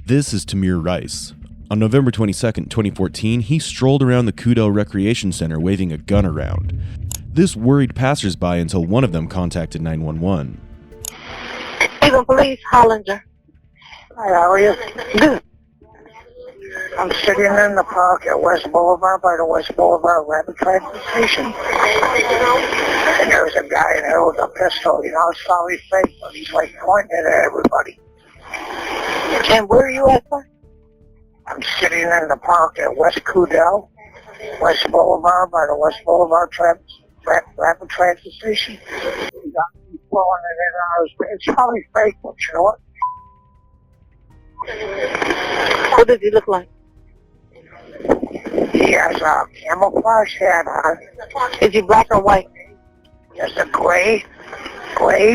This is Tamir Rice. On November 22, 2014, he strolled around the Kudel Recreation Center waving a gun around. This worried passersby until one of them contacted 911. Cleveland Police, Hollinger. Hi, how are you? Good. I'm sitting in the park at West Boulevard by the West Boulevard Rapid Transit Station. And there was a guy in there with a pistol, it's probably fake, but he's like pointing it at everybody. And where are you at, sir? I'm sitting in the park at West Kudel, West Boulevard by the West Boulevard Rapid Transit Station. He's blowing it in on his, it's probably fake, but you know what? What does he look like? He has a camouflage hat on. Is he black or white? He has a gray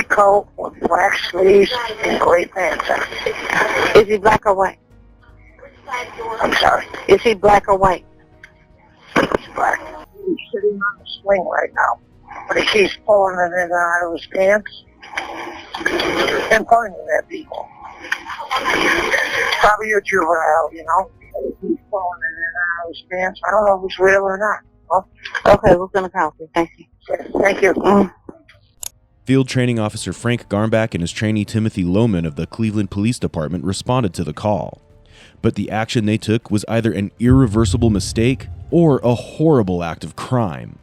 coat with black sleeves and gray pants on. Is he black or white? I'm sorry. Is he black or white? He's black. He's sitting on the swing right now, but he keeps pulling it in out of his pants and pointing at people. Probably a juvenile, He's pulling it in out of his pants. I don't know if it's real or not. Okay, we're going to count it. Thank you. Thank you. Field Training Officer Frank Garmback and his trainee Timothy Lohman of the Cleveland Police Department responded to the call. But the action they took was either an irreversible mistake or a horrible act of crime.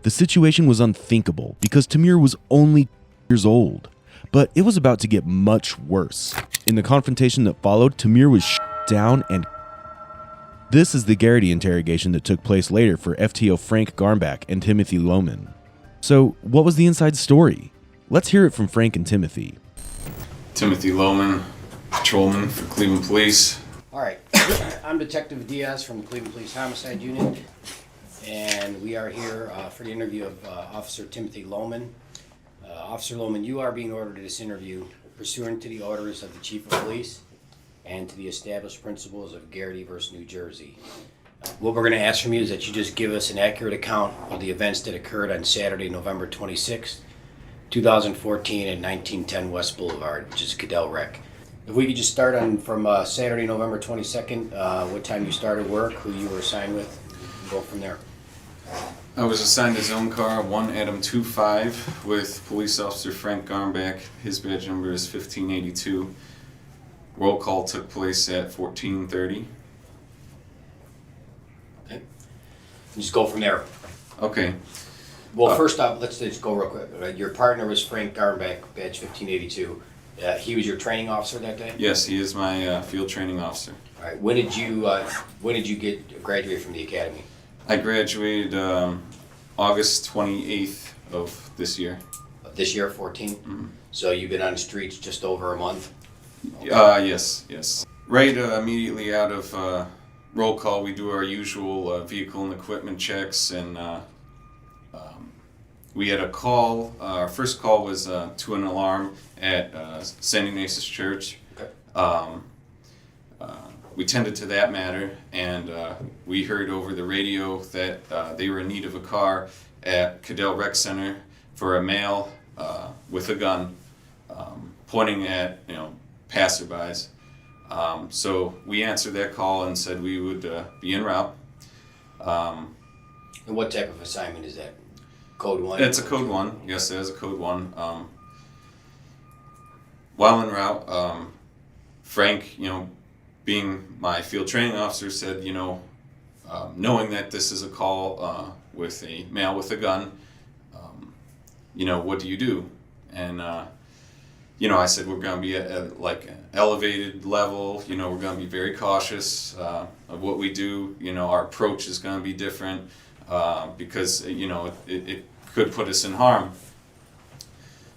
The situation was unthinkable because Tamir was only years old. But it was about to get much worse. In the confrontation that followed, Tamir was down and this is the Garrity interrogation that took place later for FTO Frank Garmback and Timothy Lohman. So, what was the inside story? Let's hear it from Frank and Timothy. Timothy Lohman, patrolman for Cleveland Police. All right, I'm Detective Diaz from the Cleveland Police Homicide Unit, and we are here for the interview of Officer Timothy Lohman. Officer Lohman, you are being ordered to this interview pursuant to the orders of the Chief of Police and to the established principles of Garrity versus New Jersey. What we're going to ask from you is that you just give us an accurate account of the events that occurred on Saturday, November 26, 2014 at 1910 West Boulevard, which is Kudel Rec. If we could just start on from Saturday, November 22nd, what time you started work, who you were assigned with, and go from there. I was assigned to zone car 1 Adam 25 with police officer Frank Garmback. His badge number is 1582. Roll call took place at 14:30. Okay. Just go from there. Okay. Well, first off, let's just go real quick. Your partner was Frank Garmback, badge 1582. He was your training officer that day? Yes, he is my field training officer. All right. When did you graduate from the academy? I graduated August 28th of this year. This year, 14? Mm-hmm. So you've been on the streets just over a month? Okay. Yes. Right immediately out of roll call, we do our usual vehicle and equipment checks, and we had a call. Our first call was to an alarm at St. Ignatius Church. Okay. We tended to that matter, and we heard over the radio that they were in need of a car at Kudel Rec Center for a male with a gun pointing at passerbys. So we answered that call and said we would be en route. And what type of assignment is that? Code 1? It's a code 1. Yes, it is a code 1. While en route, Frank, being my field training officer, said, knowing that this is a call with a male with a gun, what do you do? And I said we're going to be at like an elevated level. We're going to be very cautious of what we do. Our approach is going to be different because it could put us in harm.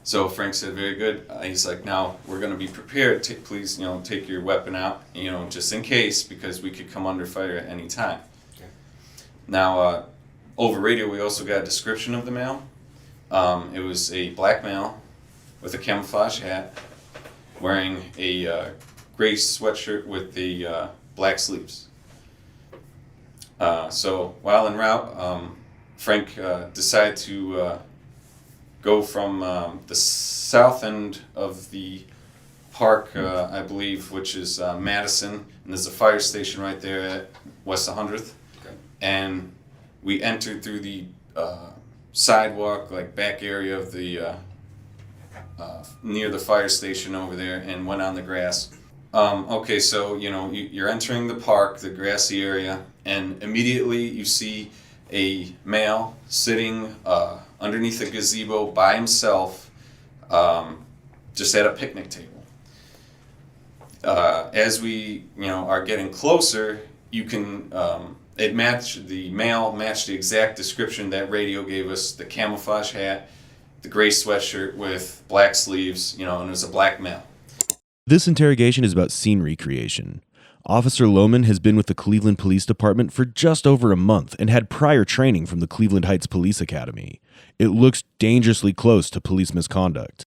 So Frank said, very good. He's like, now we're going to be prepared. Please, take your weapon out, just in case, because we could come under fire at any time. Okay. Now, over radio, we also got a description of the male. It was a black male with a camouflage hat, wearing a gray sweatshirt with the black sleeves. So while en route, Frank decided to go from the south end of the park, I believe, which is Madison, and there's a fire station right there at West 100th. Okay. And we entered through the sidewalk, like back area of the near the fire station over there, and went on the grass. Okay, so you're entering the park, the grassy area, and immediately you see a male sitting underneath a gazebo by himself, just at a picnic table. As we are getting closer, you can the male matched the exact description that radio gave us: the camouflage hat, the gray sweatshirt with black sleeves, and it was a black male. This interrogation is about scene recreation. Officer Lohman has been with the Cleveland Police Department for just over a month and had prior training from the Cleveland Heights Police Academy. It looks dangerously close to police misconduct.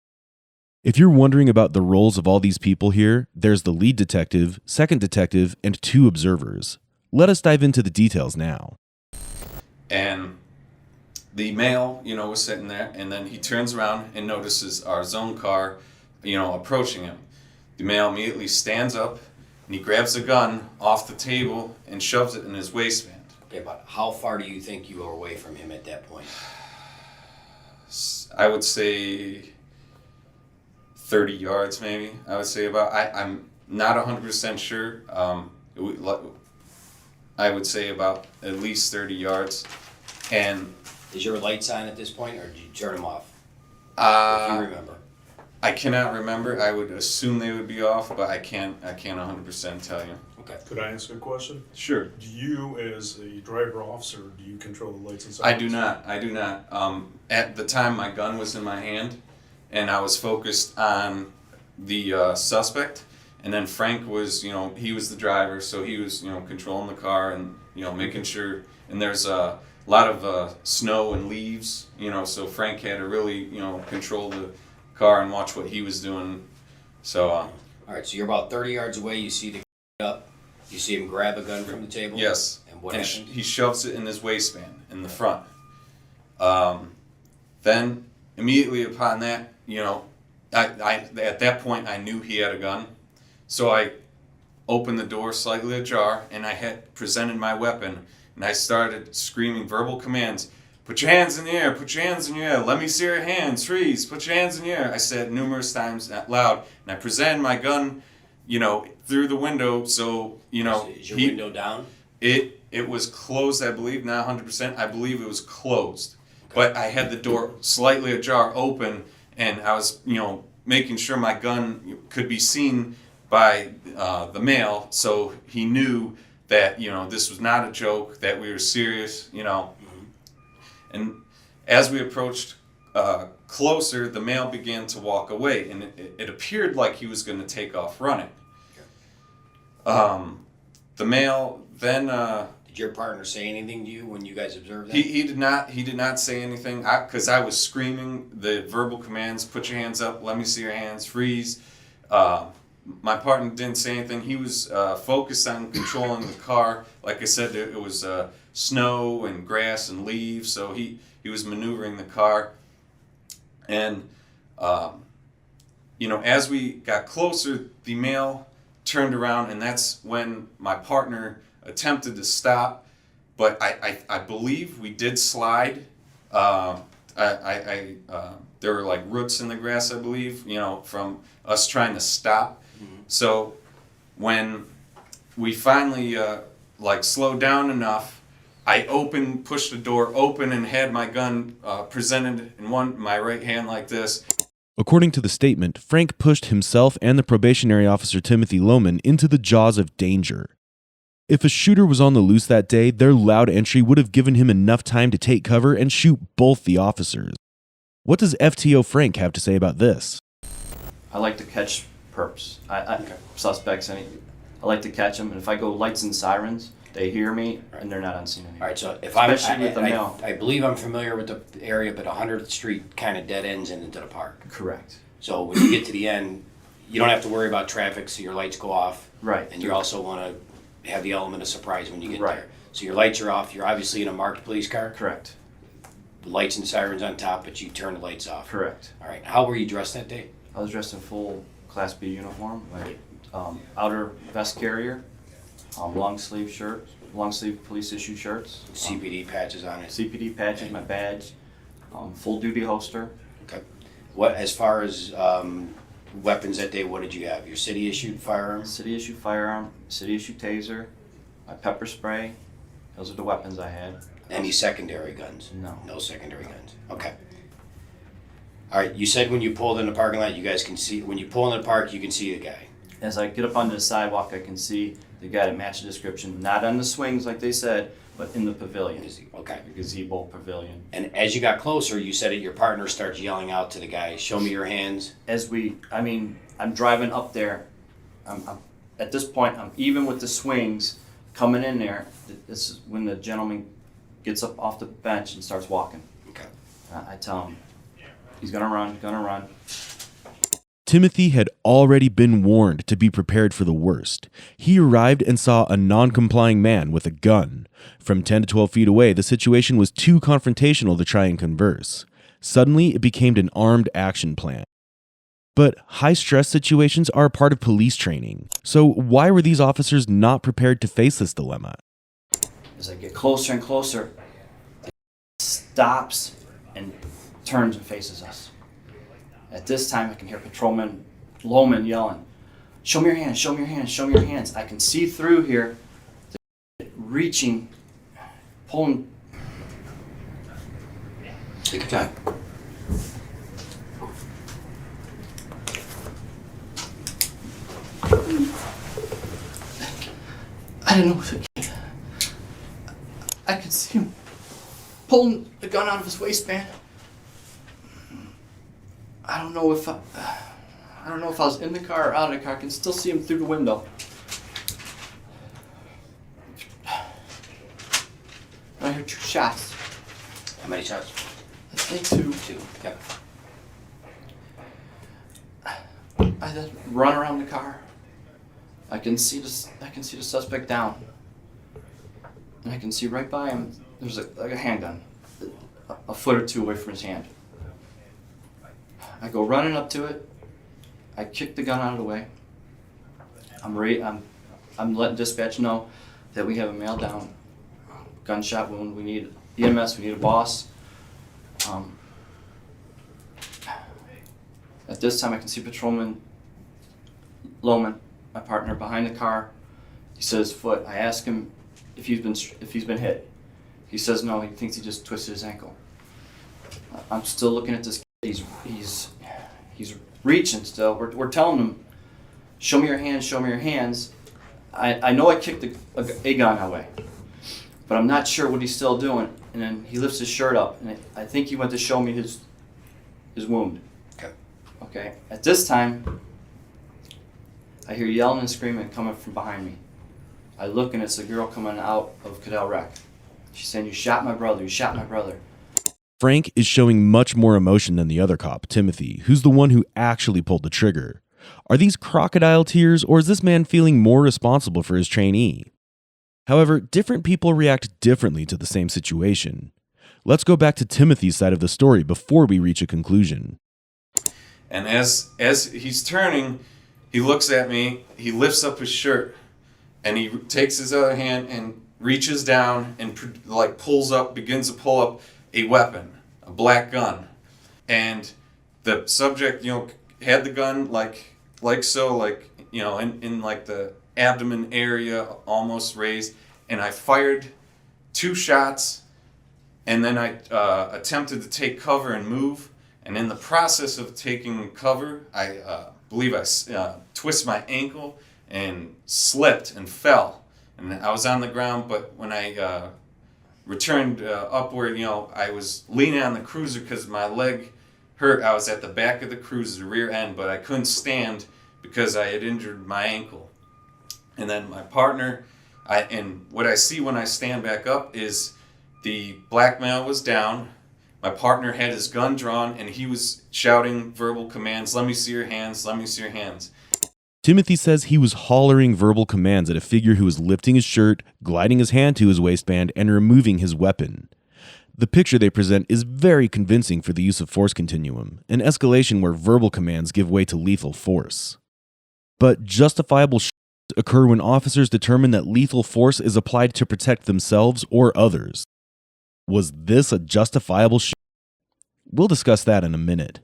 If you're wondering about the roles of all these people here, there's the lead detective, second detective, and 2 observers. Let us dive into the details now. And the male, was sitting there, and then he turns around and notices our zone car, approaching him. The male immediately stands up, and he grabs a gun off the table and shoves it in his waistband. Okay, but how far do you think you are away from him at that point? I would say 30 yards, maybe. I would say about. I'm not 100% sure. I would say about at least 30 yards. And is your lights on at this point, or did you turn them off? If you remember. I cannot remember. I would assume they would be off, but I can't 100% tell you. Okay. Could I answer a question? Sure. Do you, as a driver officer, do you control the lights and sirens? I do not. At the time, my gun was in my hand, and I was focused on the suspect. And then Frank was, he was the driver, so he was, controlling the car and, making sure. And there's a lot of snow and leaves, so Frank had to really, control the car and watch what he was doing. So. All right, so you're about 30 yards away. You see the up. You see him grab a gun from the table. Yes. And what and happened? He shoves it in his waistband in the front. Then immediately upon that, I at that point I knew he had a gun, so I opened the door slightly ajar and I had presented my weapon and I started screaming verbal commands. Put your hands in the air, put your hands in the air, let me see your hands, freeze, put your hands in the air. I said numerous times out loud, and I presented my gun, through the window, so, Is your window down? It was closed, I believe, not 100%, I believe it was closed. Okay. But I had the door slightly ajar open, and I was, making sure my gun could be seen by the male, so he knew that, this was not a joke, that we were serious, And as we approached closer, the male began to walk away, and it appeared like he was going to take off running. The male then. Did your partner say anything to you when you guys observed that? He did not. He did not say anything because I was screaming the verbal commands: "Put your hands up! Let me see your hands! Freeze!" My partner didn't say anything. He was focused on controlling the car. Like I said, it was snow and grass and leaves, so he was maneuvering the car. And as we got closer, the male turned around, and that's when my partner attempted to stop, but I believe we did slide. There were like roots in the grass, I believe, from us trying to stop. Mm-hmm. So when we finally slowed down enough, I pushed the door open and had my gun presented in my right hand like this. According to the statement, Frank pushed himself and the probationary officer Timothy Lohman into the jaws of danger. If a shooter was on the loose that day, their loud entry would have given him enough time to take cover and shoot both the officers. What does FTO Frank have to say about this? I like to catch perps, suspects. I like to catch them, and if I go lights and sirens, they hear me, and they're not on scene anymore. All right, so if Especially with the male. I believe I'm familiar with the area, but 100th Street kind of dead ends into the park. Correct. So when you get to the end, you don't have to worry about traffic, so your lights go off. Right. And you also want to have the element of surprise when you get Right. there. So your lights are off. You're obviously in a marked police car. Correct. The lights and sirens on top, but you turn the lights off. Correct. All right. How were you dressed that day? I was dressed in full Class B uniform, my outer vest carrier, long sleeve shirt, long sleeve police issued shirts, CPD patches on it. CPD patches, my badge, full duty holster. Okay. What, as far as weapons that day, what did you have? Your city issued firearm? City issued firearm, city issued taser, my pepper spray. Those are the weapons I had. Any secondary guns? No. No secondary guns. Okay. All right. You said when you pulled in the parking lot, you guys can see. When you pull in the park, you can see the guy. As I get up onto the sidewalk, I can see the guy that matched the description, not on the swings like they said, but in the pavilion. Okay. The gazebo pavilion. And as you got closer, you said that your partner starts yelling out to the guy, "Show me your hands." I'm driving up there. I'm at this point, I'm even with the swings coming in there. This is when the gentleman gets up off the bench and starts walking. Okay. I tell him, he's gonna run. Timothy had already been warned to be prepared for the worst. He arrived and saw a non-complying man with a gun. From 10 to 12 feet away, the situation was too confrontational to try and converse. Suddenly, it became an armed action plan. But high-stress situations are a part of police training. So why were these officers not prepared to face this dilemma? As I get closer and closer, the stops and turns and faces us. At this time, I can hear Patrolman Loman yelling, "Show me your hands, show me your hands, show me your hands." I can see through here, reaching, pulling. Take your time. I didn't know what to. I could see him pulling the gun out of his waistband. I don't know if I was in the car or out of the car. I can still see him through the window. And I heard 2 shots. How many shots? I think 2. 2. Yep. I then run around the car. I can see the suspect down, and I can see right by him. There's a handgun, a foot or 2 away from his hand. I go running up to it. I kick the gun out of the way. I'm letting dispatch know that we have a male down, gunshot wound. We need EMS. We need a boss. At this time, I can see Patrolman Loman, my partner, behind the car. He says foot. I ask him if he's been hit. He says no. He thinks he just twisted his ankle. I'm still looking at this kid. He's reaching still. We're telling him, "Show me your hands. Show me your hands." I know I kicked a gun away, but I'm not sure what he's still doing. And then he lifts his shirt up, and I think he went to show me his wound. Okay. At this time, I hear yelling and screaming coming from behind me. I look, and it's a girl coming out of Cadell Rec. She's saying, "You shot my brother. You shot my brother." Frank is showing much more emotion than the other cop, Timothy, who's the one who actually pulled the trigger. Are these crocodile tears, or is this man feeling more responsible for his trainee? However, different people react differently to the same situation. Let's go back to Timothy's side of the story before we reach a conclusion. And as he's turning, he looks at me, he lifts up his shirt, and he takes his other hand and reaches down and begins to pull up a weapon, a black gun. And the subject, had the gun in the abdomen area, almost raised, and I fired 2 shots, and then I attempted to take cover and move. And in the process of taking cover, I believe I twisted my ankle and slipped and fell. And I was on the ground, but when I returned upward, I was leaning on the cruiser because my leg hurt. I was at the back of the cruiser, the rear end, but I couldn't stand because I had injured my ankle. And then my partner, and what I see when I stand back up is the black male was down. My partner had his gun drawn, and he was shouting verbal commands, "Let me see your hands, let me see your hands." Timothy says he was hollering verbal commands at a figure who was lifting his shirt, gliding his hand to his waistband, and removing his weapon. The picture they present is very convincing for the use of force continuum, an escalation where verbal commands give way to lethal force. But justifiable occur when officers determine that lethal force is applied to protect themselves or others. Was this a justifiable We'll discuss that in a minute.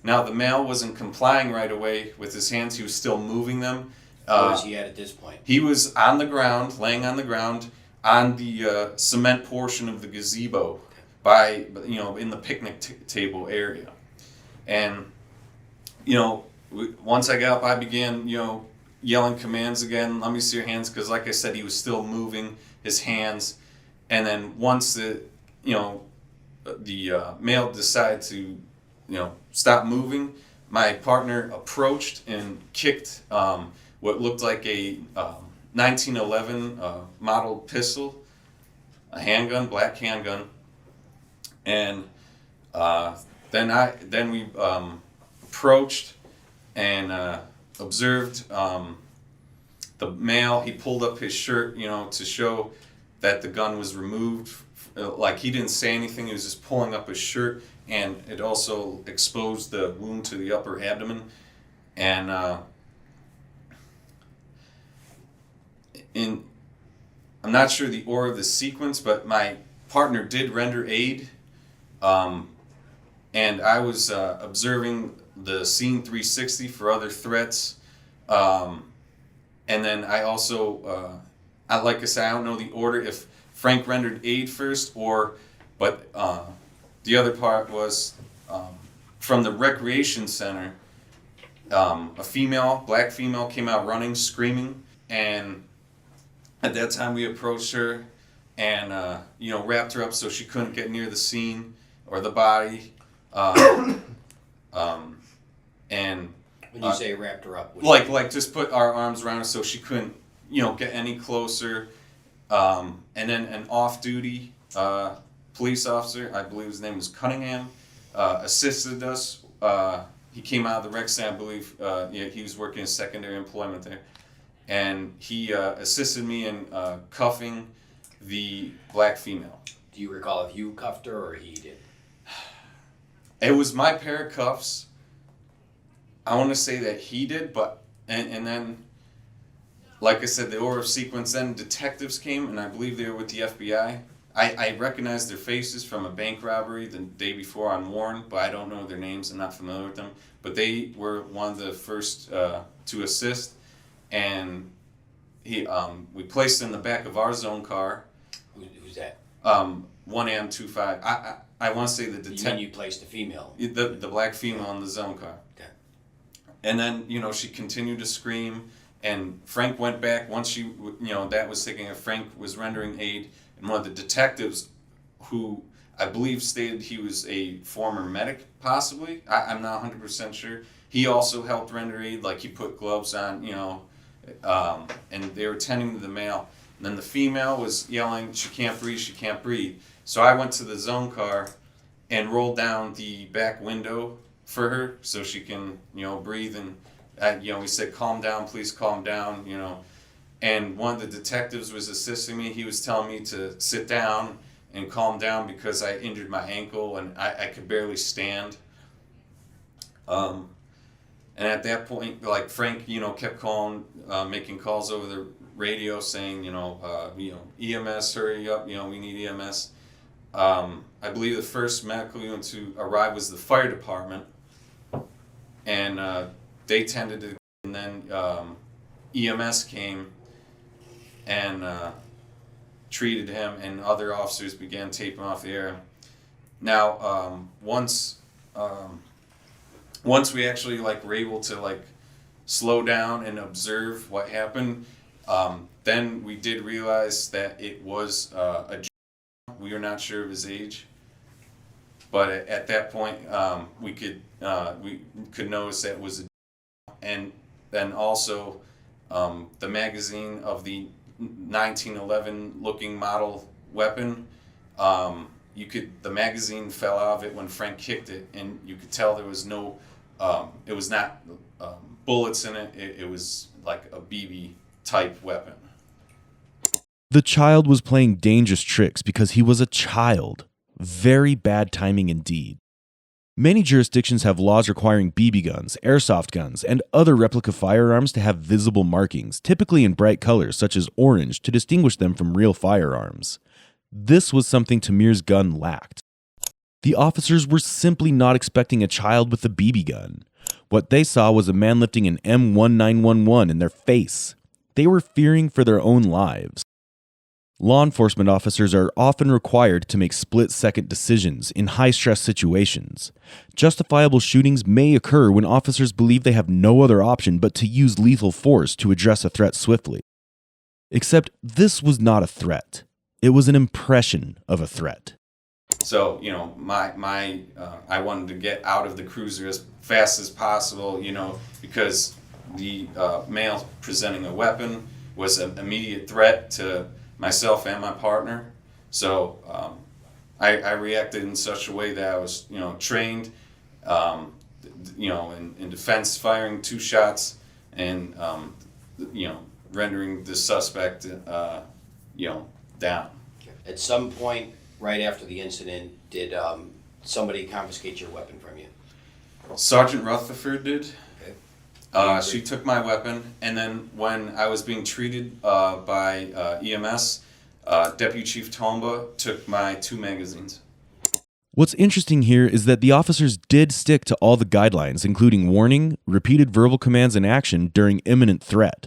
Now, the male wasn't complying right away with his hands. He was still moving them. Where was he at this point? He was on the ground, laying on the ground, on the cement portion of the gazebo by, in the picnic table area. And, once I got up, I began, yelling commands again. Let me see your hands, because like I said, he was still moving his hands. And then once the male decided to, stop moving, my partner approached and kicked what looked like a 1911 model pistol, a handgun, black handgun, and then we approached and observed the male. He pulled up his shirt, to show that the gun was removed. Like, he didn't say anything, he was just pulling up his shirt, and it also exposed the wound to the upper abdomen. And I'm not sure the order of the sequence, but my partner did render aid, and I was observing the scene 360 for other threats, and then I also, like I said, I don't know the order if Frank rendered aid first, but the other part was from the recreation center. A black female, came out running, screaming, and at that time we approached her and wrapped her up so she couldn't get near the scene or the body. And when you say wrapped her up, like just put our arms around her so she couldn't get any closer. And then an off-duty police officer, I believe his name was Cunningham, assisted us. He came out of the rec center, I believe. He was working in secondary employment there, and he assisted me in cuffing the black female. Do you recall if you cuffed her or he did? It was my pair of cuffs. I want to say that he did, but and then, like I said, the order of sequence, then detectives came, and I believe they were with the FBI. I recognized their faces from a bank robbery the day before on Warren, but I don't know their names. I'm not familiar with them. But they were one of the first to assist, and we placed in the back of our zone car. Who's that? 1AM25. I want to say the You mean detective. you placed a female? The black female in the zone car. Okay. And then, she continued to scream, and Frank went back. Once she, that was taking her, Frank was rendering aid, and one of the detectives, who I believe stated he was a former medic, possibly, I'm not 100% sure, he also helped render aid, like he put gloves on, and they were tending to the male. And then the female was yelling, she can't breathe, she can't breathe. So I went to the zone car and rolled down the back window for her so she can, breathe. And, we said, calm down, please calm down, And one of the detectives was assisting me. He was telling me to sit down and calm down because I injured my ankle and I could barely stand. And at that point, like, Frank, kept calling, making calls over the radio saying, EMS, hurry up, we need EMS. I believe the first medical unit to arrive was the fire department, and they tended to, and then EMS came and treated him, and other officers began taping off the air. Now, once we actually were able to slow down and observe what happened, then we did realize that it was a juvenile. We were not sure of his age, but at that point we could notice that it was a juvenile. And then also the magazine of the 1911 looking model weapon, the magazine fell out of it when Frank kicked it, and you could tell there was no it was not bullets in it. It was like a BB type weapon. The child was playing dangerous tricks because he was a child. Very bad timing indeed. Many jurisdictions have laws requiring BB guns, airsoft guns, and other replica firearms to have visible markings, typically in bright colors such as orange, to distinguish them from real firearms. This was something Tamir's gun lacked. The officers were simply not expecting a child with a BB gun. What they saw was a man lifting an M1911 in their face. They were fearing for their own lives. Law enforcement officers are often required to make split-second decisions in high-stress situations. Justifiable shootings may occur when officers believe they have no other option but to use lethal force to address a threat swiftly. Except this was not a threat. It was an impression of a threat. So, I wanted to get out of the cruiser as fast as possible, because the male presenting a weapon was an immediate threat to myself and my partner. So I reacted in such a way that I was, trained, in defense, firing 2 shots and, rendering the suspect, down. At some point right after the incident, did somebody confiscate your weapon from you? Sergeant Rutherford did. Okay. She took my weapon, and then when I was being treated by EMS, Deputy Chief Tomba took my 2 magazines. What's interesting here is that the officers did stick to all the guidelines, including warning, repeated verbal commands, and action during imminent threat.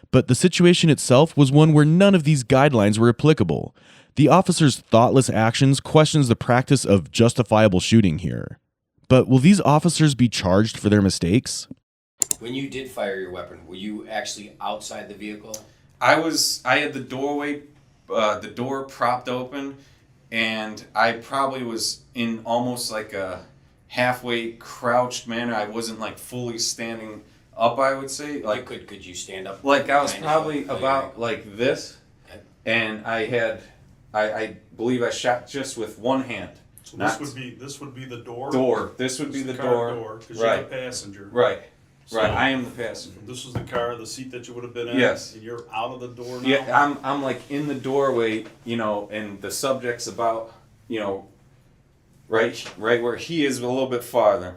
But the situation itself was one where none of these guidelines were applicable. The officers' thoughtless actions questions the practice of justifiable shooting here. But will these officers be charged for their mistakes? When you did fire your weapon, were you actually outside the vehicle? I had the door propped open, and I probably was in almost like a halfway crouched manner. I wasn't like fully standing up, I would say. Like, could you stand up? Like I was Kind of probably like about like this, Okay. and I believe I shot just with one hand. So Not- this would be the door. This would be the car door. because you're Right. the passenger. Right. So Right. I am the passenger. This was the car, the seat that you would have been in. Yes. And you're out of the door now. Yeah, I'm like in the doorway, and the subject's about, right where he is, a little bit farther.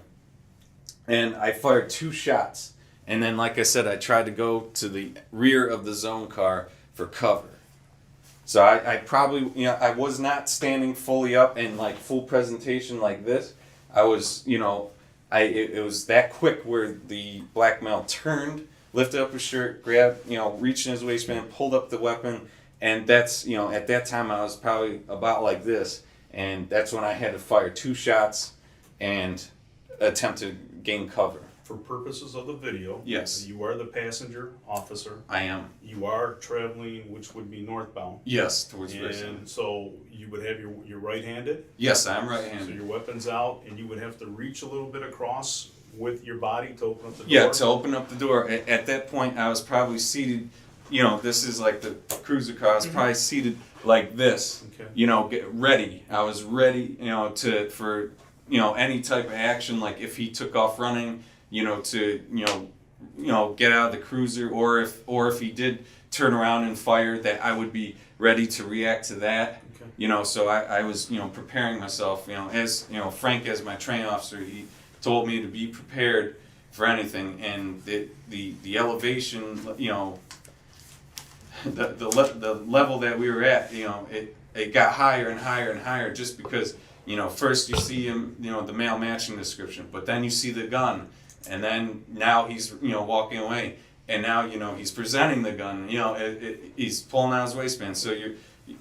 And I fired 2 shots. And then, like I said, I tried to go to the rear of the zone car for cover. So I probably, I was not standing fully up in like full presentation like this. I was, it was that quick where the black male turned, lifted up his shirt, grabbed, reached in his waistband, pulled up the weapon, and that's, at that time I was probably about like this, and that's when I had to fire 2 shots and attempt to gain cover. For purposes of the video, Yes. you are the passenger officer. I am. You are traveling, which would be northbound. Yes, towards And Brisbane. so you would have your right-handed. Yes, I am So right-handed. your weapon's out, and you would have to reach a little bit across with your body to open up the door. Yeah, to open up the door. At that point, I was probably seated, this is like the cruiser car, I was probably seated like this, Okay. get ready. I was ready, for any type of action, like if he took off running, to, get out of the cruiser, or if he did turn around and fire, that I would be ready to react to that. Okay. So I was, preparing myself, as, Frank, as my training officer, he told me to be prepared for anything, and the elevation, the level that we were at, it got higher and higher and higher, just because, first you see him, the male matching description, but then you see the gun, and then now he's, walking away, and now, he's presenting the gun, he's pulling out his waistband, so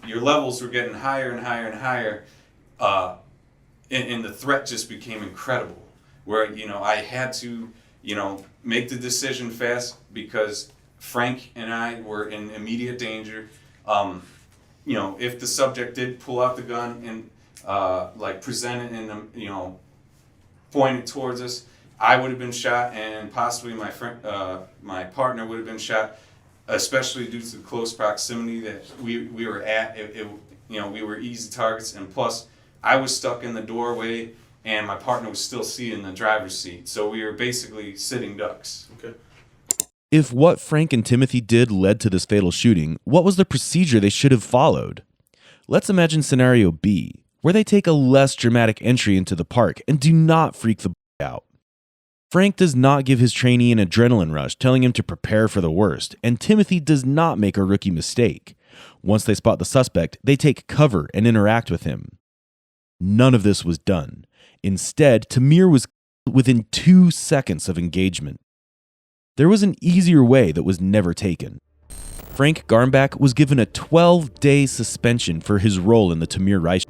your levels were getting higher and higher and higher, and the threat just became incredible, where, I had to, make the decision fast, because Frank and I were in immediate danger. If the subject did pull out the gun and present it and point it towards us, I would have been shot, and possibly my friend, my partner would have been shot, especially due to the close proximity that we were at. We were easy targets, and plus I was stuck in the doorway, and my partner was still seated in the driver's seat, so we were basically sitting ducks. Okay. If what Frank and Timothy did led to this fatal shooting, what was the procedure they should have followed? Let's imagine scenario B. where they take a less dramatic entry into the park and do not freak the out. Frank does not give his trainee an adrenaline rush, telling him to prepare for the worst, and Timothy does not make a rookie mistake. Once they spot the suspect, they take cover and interact with him. None of this was done. Instead, Tamir was killed within 2 seconds of engagement. There was an easier way that was never taken. Frank Garmback was given a 12-day suspension for his role in the Tamir Rice.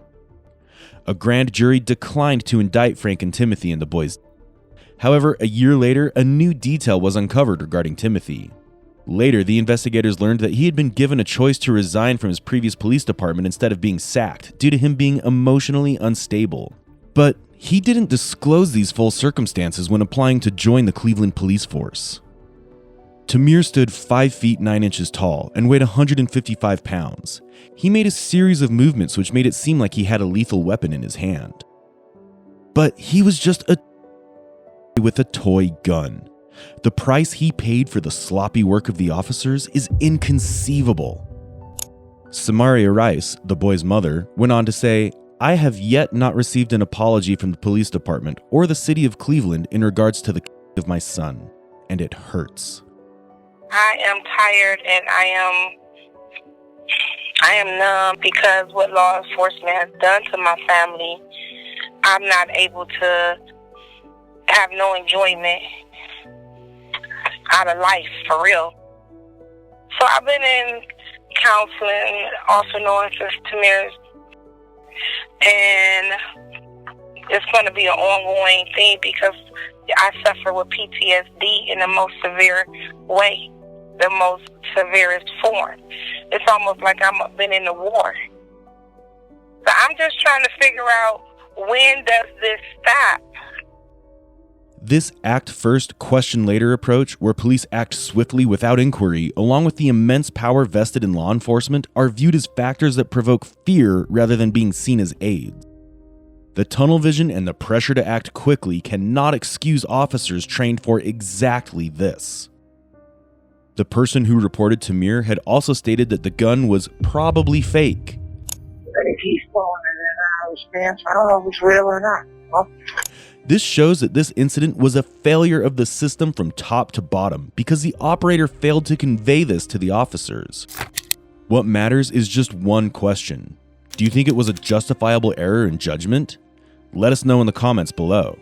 A grand jury declined to indict Frank and Timothy in the boys' death. However, a year later, a new detail was uncovered regarding Timothy. Later, the investigators learned that he had been given a choice to resign from his previous police department instead of being sacked due to him being emotionally unstable. But he didn't disclose these full circumstances when applying to join the Cleveland police force. Tamir stood 5 feet 9 inches tall and weighed 155 pounds. He made a series of movements which made it seem like he had a lethal weapon in his hand. But he was just a with a toy gun. The price he paid for the sloppy work of the officers is inconceivable. Samaria Rice, the boy's mother, went on to say, "I have yet not received an apology from the police department or the city of Cleveland in regards to the of my son, and it hurts." I am tired and I am numb because what law enforcement has done to my family. I'm not able to have no enjoyment out of life, for real. So I've been in counseling, also known as Tamir's, and it's going to be an ongoing thing because I suffer with PTSD in the most severe way, the most severest form. It's almost like I've been in a war. So I'm just trying to figure out, when does this stop? This act first, question later approach, where police act swiftly without inquiry, along with the immense power vested in law enforcement, are viewed as factors that provoke fear rather than being seen as aids. The tunnel vision and the pressure to act quickly cannot excuse officers trained for exactly this. The person who reported Tamir had also stated that the gun was probably fake. But if he's pulling it in out of his pants, I don't know if it's real or not. Well, This shows that this incident was a failure of the system from top to bottom because the operator failed to convey this to the officers. What matters is just one question. Do you think it was a justifiable error in judgment? Let us know in the comments below.